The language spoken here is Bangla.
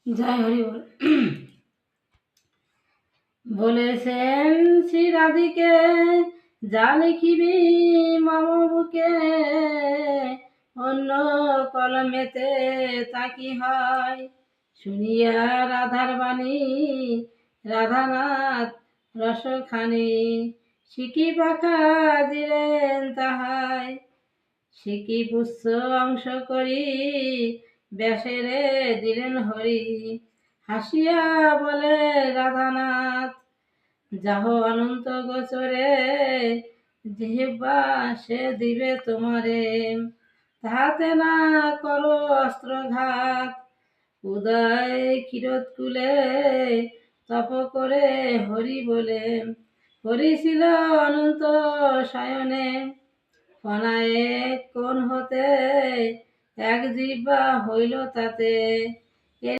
জয় হরি বল। বলেছেন শ্রী রাধিকে, যা লিখিবি মম বুকে, অন্য কলমেতে তা কি হয়। শুনিয়া রাধার বাণী রাধানাথ রসখানি, সিকি পাখা দিলেন তাহাই। সিকি পুষ্প অংশ করি ব্যাসেরে দিলেন হরি। হাসিয়া বলে রাধানাথ, যাহ অনন্ত গোচরে, জিহ্বা সে দিবে তোমারে। তাহাতে না করো অস্ত্রঘাত, উদয় কিরতকুলে তপ করে হরি বলে। হরি ছিল অনন্ত শয়নে, ফনায়ে কোন হতে এক জিহ্বা হইল তাতে।